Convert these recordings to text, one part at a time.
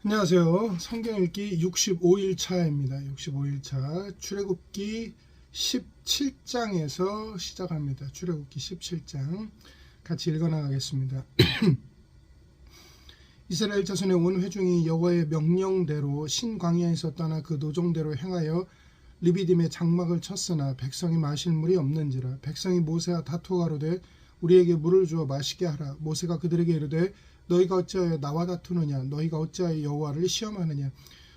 안녕하세요. 성경 읽기 65일 차입니다. 65일 차 출애굽기 17장에서 시작합니다. 출애굽기 17장 같이 읽어나가겠습니다. 이스라엘 자손의 온 회중이 여호와의 명령대로 신광야에서 떠나 그 노종대로 행하여 르비딤의 장막을 쳤으나 백성이 마실 물이 없는지라. 백성이 모세와 다투어 가로되 우리에게 물을 주어 마시게 하라. 모세가 그들에게 이르되 너희가 어찌하여 나와 다투느냐. 너희가 어찌하여 여호와를 시험하느냐.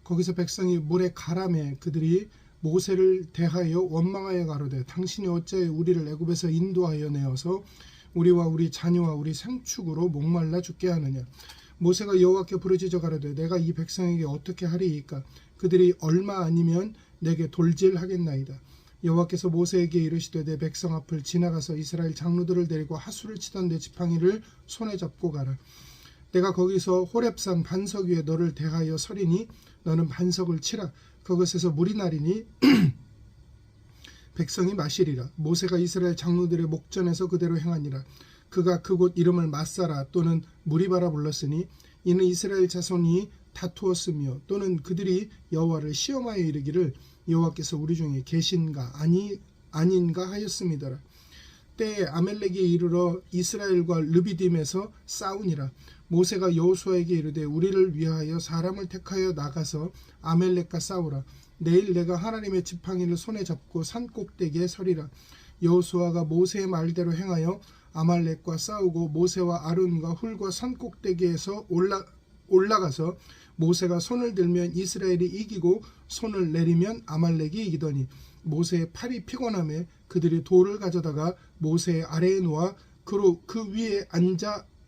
거기서 백성이 물에 가라매 그들이 모세를 대하여 원망하여 가로되 당신이 어찌하여 우리를 애굽에서 인도하여 내어서 우리와 우리 자녀와 우리 생축으로 목말라 죽게 하느냐. 모세가 여호와께 부르짖어 가로되 내가 이 백성에게 어떻게 하리이까. 그들이 얼마 아니면 내게 돌질하겠나이다. 여호와께서 모세에게 이르시되 내 백성 앞을 지나가서 이스라엘 장로들을 데리고 하수를 치던 내 지팡이를 손에 잡고 가라. 내가 거기서 호렙산 반석 위에 너를 대하여 서리니 너는 반석을 치라. 그것에서 물이 나리니 백성이 마시리라. 모세가 이스라엘 장로들의 목전에서 그대로 행하니라. 그가 그곳 이름을 마사라 또는 무리바라 불렀으니 이는 이스라엘 자손이 다투었으며 또는 그들이 여호와를 시험하여 이르기를 여호와께서 우리 중에 계신가 아닌가 하였음이더라. 때에 아멜렉에 이르러 이스라엘과 르비딤에서 싸우니라. 모세가 여호수아에게 이르되 우리를 위하여 사람을 택하여 나가서 아멜렉과 싸우라. 내일 내가 하나님의 지팡이를 손에 잡고 산 꼭대기에 서리라. 여호수아가 모세의 말대로 행하여 아말렉과 싸우고 모세와 아론과 훌과 산 꼭대기에서 올라가서 모세가 손을 들면 이스라엘이 이기고 손을 내리면 아말렉이 이기더니 모세의 팔이 피곤하며 그들이 돌을 가져다가 모세의 아래에 놓아 그 위에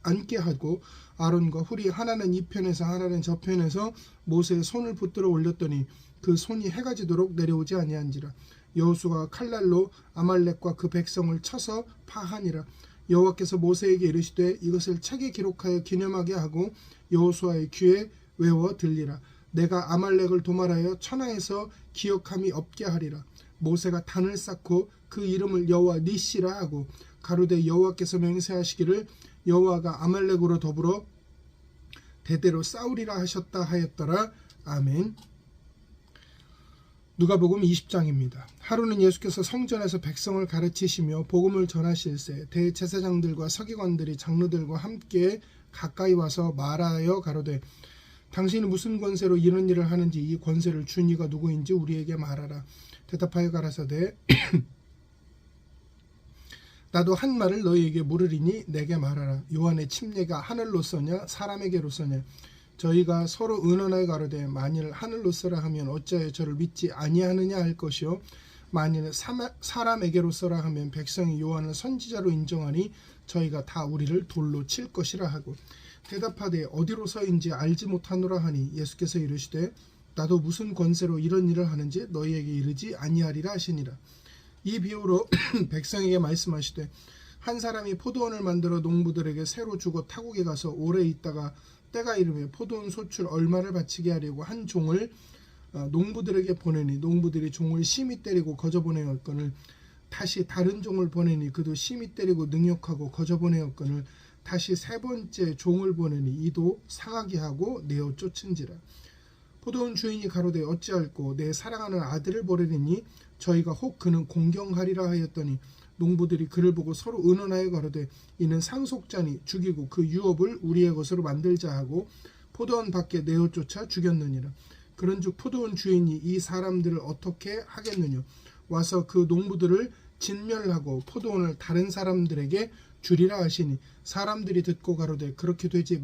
앉게 하고 아론과 훌이 하나는 이 편에서 하나는 저 편에서 모세의 손을 붙들어 올렸더니 그 손이 해가 지도록 내려오지 아니한지라. 여호수아가 칼날로 아말렉과 그 백성을 쳐서 파하니라. 여호와께서 모세에게 이르시되 이것을 책에 기록하여 기념하게 하고 여호수아의 귀에 외워 들리라. 내가 아말렉을 도말하여 천하에서 기억함이 없게 하리라. 모세가 단을 쌓고 그 이름을 여호와 니시라 하고 가로되 여호와께서 맹세하시기를 여호와가 아말렉으로 더불어 대대로 싸우리라 하셨다 하였더라. 아멘. 누가복음 20장입니다. 하루는 예수께서 성전에서 백성을 가르치시며 복음을 전하실새 대제사장들과 서기관들이 장로들과 함께 가까이 와서 말하여 가로되 당신이 무슨 권세로 이런 일을 하는지 이 권세를 준 이가 누구인지 우리에게 말하라. 대답하여 가라사대 나도 한 말을 너희에게 물으리니 내게 말하라. 요한의 침례가 하늘로서냐 사람에게로서냐. 저희가 서로 의논하여 가로되 만일 하늘로서라 하면 어찌하여 저를 믿지 아니하느냐 할 것이요 만일 사람에게로서라 하면 백성이 요한을 선지자로 인정하니 저희가 다 우리를 돌로 칠 것이라 하고 대답하되 어디로서인지 알지 못하노라 하니 예수께서 이르시되 나도 무슨 권세로 이런 일을 하는지 너희에게 이르지 아니하리라 하시니라. 이 비유로 백성에게 말씀하시되 한 사람이 포도원을 만들어 농부들에게 새로 주고 타국에 가서 오래 있다가 때가 이르며 포도원 소출 얼마를 바치게 하려고 한 종을 농부들에게 보내니 농부들이 종을 심히 때리고 거저보내었거늘 다시 다른 종을 보내니 그도 심히 때리고 능욕하고 거저보내었거늘 다시 세 번째 종을 보내니 이도 상하게 하고 내어 쫓은지라. 포도원 주인이 가로되 어찌할꼬 내 사랑하는 아들을 보내리니 저희가 혹 그는 공경하리라 하였더니 농부들이 그를 보고 서로 의논하여 가로되 이는 상속자니 죽이고 그 유업을 우리의 것으로 만들자 하고 포도원 밖에 내어 쫓아 죽였느니라. 그런즉 포도원 주인이 이 사람들을 어떻게 하겠느냐. 와서 그 농부들을 진멸하고 포도원을 다른 사람들에게 주리라 하시니 사람들이 듣고 가로되 그렇게 되지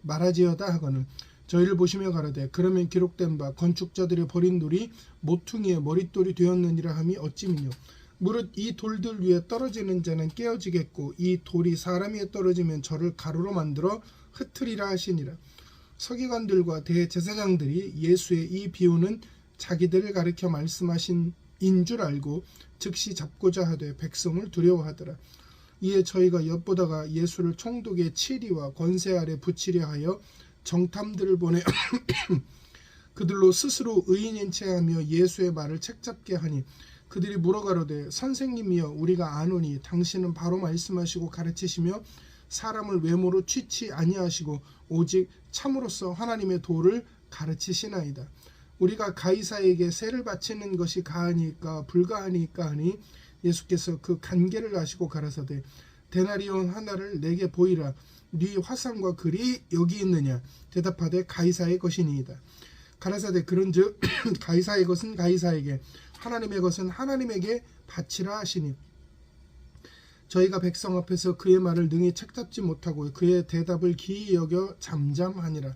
말아지어다 하거늘 저희를 보시며 가로되 그러면 기록된 바 건축자들의 버린 돌이 모퉁이의 머릿돌이 되었느니라 함이 어찌미뇨. 무릇 이 돌들 위에 떨어지는 자는 깨어지겠고 이 돌이 사람 위에 떨어지면 저를 가루로 만들어 흩으리라 하시니라. 서기관들과 대제사장들이 예수의 이 비유는 자기들을 가리켜 말씀하신 인 줄 알고 즉시 잡고자 하되 백성을 두려워하더라. 이에 저희가 엿보다가 예수를 총독의 치리와 권세 아래 붙이려 하여 정탐들을 보내 그들로 스스로 의인인 체하며 예수의 말을 책잡게 하니 그들이 물어가로되 선생님이여 우리가 아노니 당신은 바로 말씀하시고 가르치시며 사람을 외모로 취치 아니하시고 오직 참으로서 하나님의 도를 가르치시나이다. 우리가 가이사에게 세를 바치는 것이 가하니까 불가하니까 하니 예수께서 그 간계를 아시고 가라사대 데나리온 하나를 내게 보이라. 네 화상과 글이 여기 있느냐. 대답하되 가이사의 것이니이다. 가라사대 그런즉 가이사의 것은 가이사에게 하나님의 것은 하나님에게 바치라 하시니 저희가 백성 앞에서 그의 말을 능히 책잡지 못하고 그의 대답을 기이 여겨 잠잠하니라.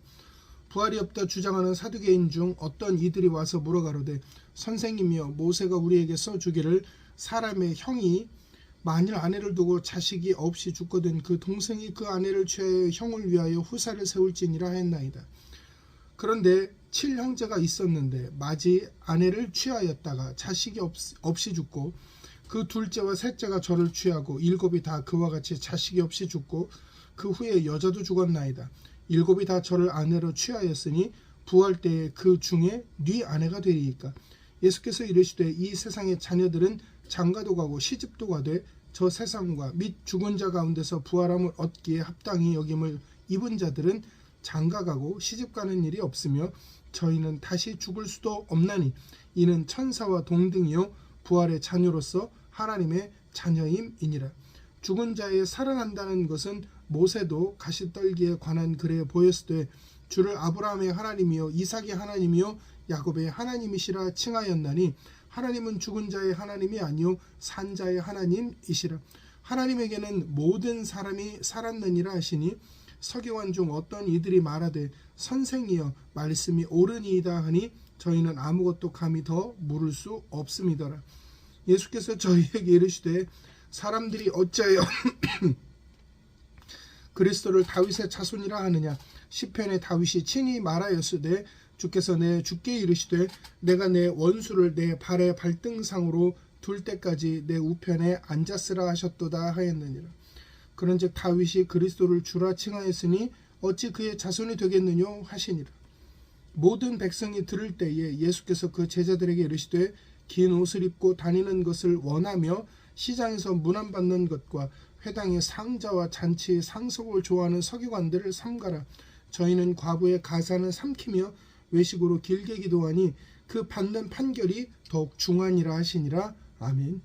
부활이 없다 주장하는 사두개인 중 어떤 이들이 와서 물어가로되 선생님이여 모세가 우리에게 써주기를 사람의 형이 만일 아내를 두고 자식이 없이 죽거든 그 동생이 그 아내를 취하여 형을 위하여 후사를 세울지니라 했나이다. 그런데 7형제가 있었는데 마지 아내를 취하였다가 자식이 없이 죽고 그 둘째와 셋째가 저를 취하고 7이 다 그와 같이 자식이 없이 죽고 그 후에 여자도 죽었나이다. 7이 다 저를 아내로 취하였으니 부활 때에 그 중에 네 아내가 되리이까. 예수께서 이르시되 이 세상의 자녀들은 장가도 가고 시집도 가되 저 세상과 및 죽은 자 가운데서 부활함을 얻기에 합당히 여김을 입은 자들은 장가가고 시집가는 일이 없으며 저희는 다시 죽을 수도 없나니 이는 천사와 동등이요 부활의 자녀로서 하나님의 자녀임이니라. 죽은 자의 살아난다는 것은 모세도 가시떨기에 관한 글에 보였으되 주를 아브라함의 하나님이요 이삭의 하나님이요 야곱의 하나님이시라 칭하였나니 하나님은 죽은 자의 하나님이 아니요 산 자의 하나님이시라. 하나님에게는 모든 사람이 살았느니라 하시니 서기관 중 어떤 이들이 말하되 선생이여 말씀이 옳으니이다 하니 저희는 아무것도 감히 더 물을 수 없음이더라. 예수께서 저희에게 이르시되 사람들이 어찌하여 그리스도를 다윗의 자손이라 하느냐. 시편에 다윗이 친히 말하였으되 주께서 내 주께 이르시되 내가 내 원수를 내 발의 발등상으로 둘 때까지 내 우편에 앉았으라 하셨도다 하였느니라. 그런즉 다윗이 그리스도를 주라 칭하였으니 어찌 그의 자손이 되겠느냐 하시니라. 모든 백성이 들을 때에 예수께서 그 제자들에게 이르시되 긴 옷을 입고 다니는 것을 원하며 시장에서 문안받는 것과 회당의 상자와 잔치의 상속을 좋아하는 서기관들을 삼가라. 저희는 과부의 가산을 삼키며 외식으로 길게 기도하니 그 받는 판결이 더욱 중하니라 하시니라. 아멘.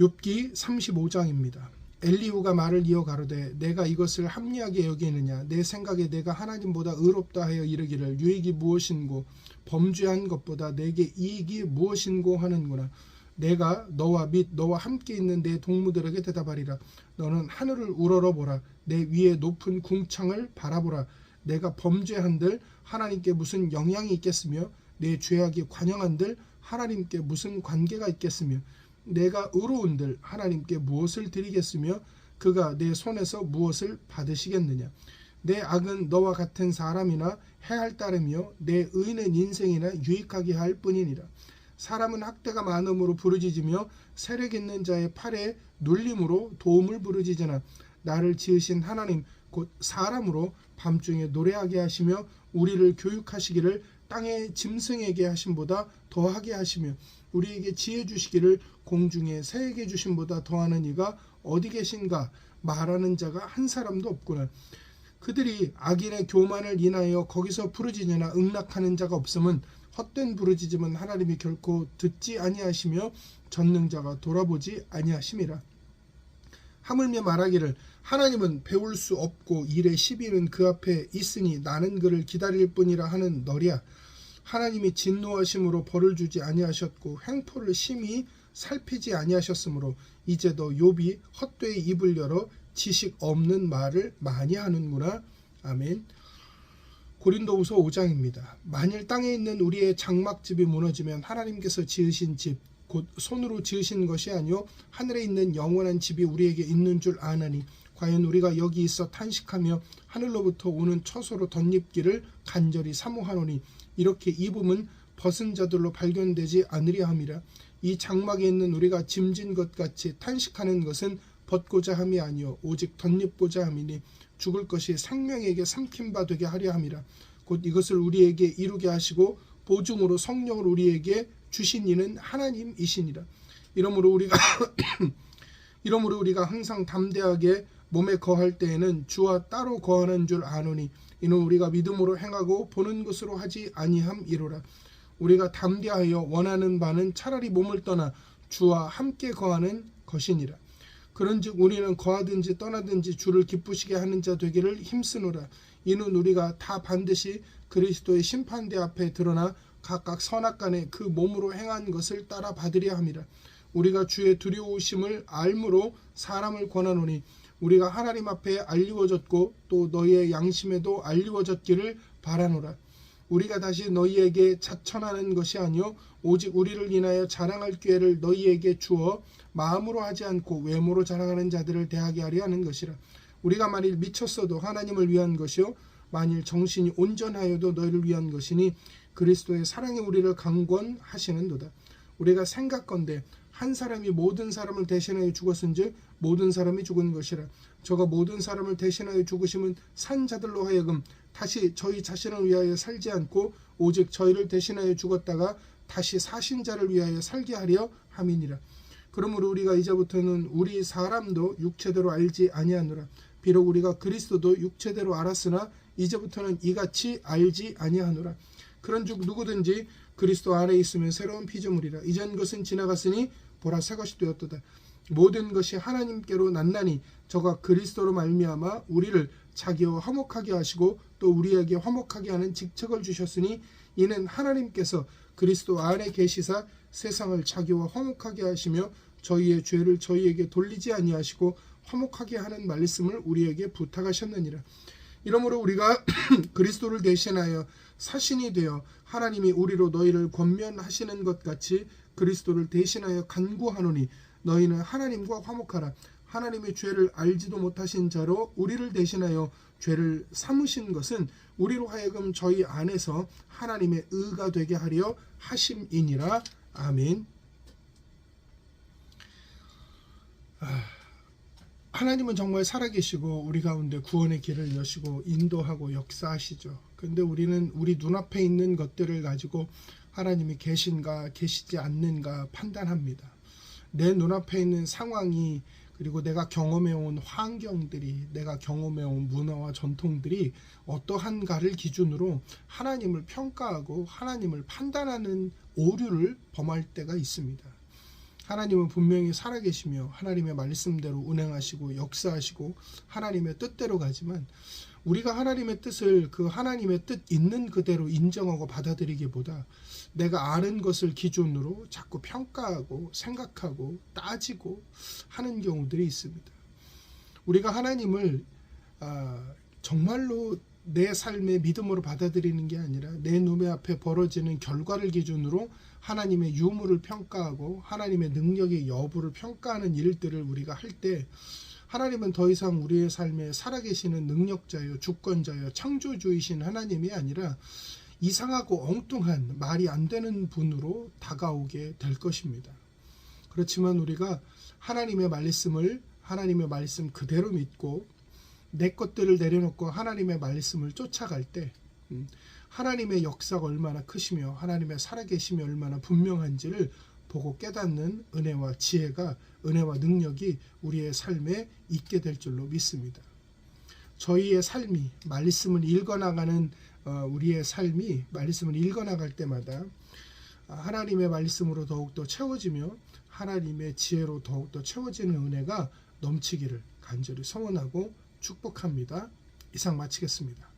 욥기 35장입니다. 엘리후가 말을 이어 가로되 내가 이것을 합리하게 여기느냐. 내 생각에 내가 하나님보다 의롭다 하여 이르기를 유익이 무엇인고 범죄한 것보다 내게 이익이 무엇인고 하는구나. 내가 너와 및 너와 함께 있는 내 동무들에게 대답하리라. 너는 하늘을 우러러보라. 내 위에 높은 궁창을 바라보라. 내가 범죄한들 하나님께 무슨 영향이 있겠으며 내 죄악이 관영한들 하나님께 무슨 관계가 있겠으며 내가 의로운들 하나님께 무엇을 드리겠으며 그가 내 손에서 무엇을 받으시겠느냐. 내 악은 너와 같은 사람이나 해할 따름이요 내 의는 인생이나 유익하게 할 뿐이니라. 사람은 학대가 많음으로 부르짖으며 세력 있는 자의 팔에 눌림으로 도움을 부르짖으나 나를 지으신 하나님 곧 사람으로 밤중에 노래하게 하시며 우리를 교육하시기를 땅의 짐승에게 하심보다 더하게 하시며 우리에게 지혜 주시기를 공중의 새에게 주심보다 더하는 이가 어디 계신가. 말하는 자가 한 사람도 없구나. 그들이 악인의 교만을 인하여 거기서 부르짖으나 응낙하는 자가 없음은 헛된 부르짖음은 하나님이 결코 듣지 아니하시며 전능자가 돌아보지 아니하심이라. 하물며 말하기를 하나님은 배울 수 없고 일의 시비는 그 앞에 있으니 나는 그를 기다릴 뿐이라 하는 너랴. 하나님이 진노하심으로 벌을 주지 아니하셨고 횡포를 심히 살피지 아니하셨으므로 이제 너 욥이 헛되이 입을 열어 지식 없는 말을 많이 하는구나. 아멘. 고린도후서 5장입니다. 만일 땅에 있는 우리의 장막집이 무너지면 하나님께서 지으신 집 곧 손으로 지으신 것이 아니요 하늘에 있는 영원한 집이 우리에게 있는 줄 아나니 과연 우리가 여기 있어 탄식하며 하늘로부터 오는 처소로 덧입기를 간절히 사모하노니 이렇게 입음은 벗은 자들로 발견되지 않으려 함이라. 이 장막에 있는 우리가 짐진 것 같이 탄식하는 것은 벗고자 함이 아니요 오직 덧입고자 함이니 죽을 것이 생명에게 삼킨 바 되게 하려 함이라. 곧 이것을 우리에게 이루게 하시고 보증으로 성령을 우리에게 주신 이는 하나님이시니라. 이러므로 우리가 이러므로 우리가 항상 담대하게 몸에 거할 때에는 주와 따로 거하는 줄 아노니 이는 우리가 믿음으로 행하고 보는 것으로 하지 아니함이로라. 우리가 담대하여 원하는 바는 차라리 몸을 떠나 주와 함께 거하는 것이니라. 그런즉 우리는 거하든지 떠나든지 주를 기쁘시게 하는 자 되기를 힘쓰노라. 이는 우리가 다 반드시 그리스도의 심판대 앞에 드러나 각각 선악간에 그 몸으로 행한 것을 따라 받으려 함이라. 우리가 주의 두려우심을 알므로 사람을 권하노니 우리가 하나님 앞에 알리워졌고 또 너희의 양심에도 알리워졌기를 바라노라. 우리가 다시 너희에게 자천하는 것이 아니요 오직 우리를 인하여 자랑할 기회를 너희에게 주어 마음으로 하지 않고 외모로 자랑하는 자들을 대하게 하려 하는 것이라. 우리가 만일 미쳤어도 하나님을 위한 것이요 만일 정신이 온전하여도 너희를 위한 것이니 그리스도의 사랑이 우리를 강권하시는도다. 우리가 생각건대 한 사람이 모든 사람을 대신하여 죽었은즉 모든 사람이 죽은 것이라. 저가 모든 사람을 대신하여 죽으심은 산 자들로 하여금 다시 저희 자신을 위하여 살지 않고 오직 저희를 대신하여 죽었다가 다시 사신 자를 위하여 살게 하려 함이니라. 그러므로 우리가 이제부터는 우리 사람도 육체대로 알지 아니하노라. 비록 우리가 그리스도도 육체대로 알았으나 이제부터는 이같이 알지 아니하노라. 그런즉 누구든지 그리스도 안에 있으면 새로운 피조물이라. 이전 것은 지나갔으니 보라 새 것이 되었도다. 모든 것이 하나님께로 났나니 저가 그리스도로 말미암아 우리를 자기와 화목하게 하시고 또 우리에게 화목하게 하는 직책을 주셨으니 이는 하나님께서 그리스도 안에 계시사 세상을 자기와 화목하게 하시며 저희의 죄를 저희에게 돌리지 아니하시고 화목하게 하는 말씀을 우리에게 부탁하셨느니라. 이러므로 우리가 그리스도를 대신하여 사신이 되어 하나님이 우리로 너희를 권면하시는 것 같이 그리스도를 대신하여 간구하노니 너희는 하나님과 화목하라. 하나님의 죄를 알지도 못하신 자로 우리를 대신하여 죄를 삼으신 것은 우리로 하여금 저희 안에서 하나님의 의가 되게 하려 하심이니라. 아멘. 하나님은 정말 살아계시고 우리 가운데 구원의 길을 여시고 인도하고 역사하시죠. 근데 우리는 우리 눈앞에 있는 것들을 가지고 하나님이 계신가 계시지 않는가 판단합니다. 내 눈앞에 있는 상황이 그리고 내가 경험해온 환경들이 내가 경험해온 문화와 전통들이 어떠한가를 기준으로 하나님을 평가하고 하나님을 판단하는 오류를 범할 때가 있습니다. 하나님은 분명히 살아계시며 하나님의 말씀대로 운행하시고 역사하시고 하나님의 뜻대로 가지만 우리가 하나님의 뜻을 그 하나님의 뜻 있는 그대로 인정하고 받아들이기보다 내가 아는 것을 기준으로 자꾸 평가하고 생각하고 따지고 하는 경우들이 있습니다. 우리가 하나님을 정말로 내 삶의 믿음으로 받아들이는 게 아니라 내 눈에 앞에 벌어지는 결과를 기준으로 하나님의 유무를 평가하고 하나님의 능력의 여부를 평가하는 일들을 우리가 할 때 하나님은 더 이상 우리의 삶에 살아계시는 능력자요 주권자요 창조주이신 하나님이 아니라 이상하고 엉뚱한 말이 안 되는 분으로 다가오게 될 것입니다. 그렇지만 우리가 하나님의 말씀을 하나님의 말씀 그대로 믿고 내 것들을 내려놓고 하나님의 말씀을 쫓아갈 때 하나님의 역사가 얼마나 크시며 하나님의 살아계심이 얼마나 분명한지를 보고 깨닫는 은혜와 지혜가 은혜와 능력이 우리의 삶에 있게 될 줄로 믿습니다. 저희의 삶이 말씀을 읽어나가는 우리의 삶이 말씀을 읽어나갈 때마다 하나님의 말씀으로 더욱더 채워지며 하나님의 지혜로 더욱더 채워지는 은혜가 넘치기를 간절히 소원하고 축복합니다. 이상 마치겠습니다.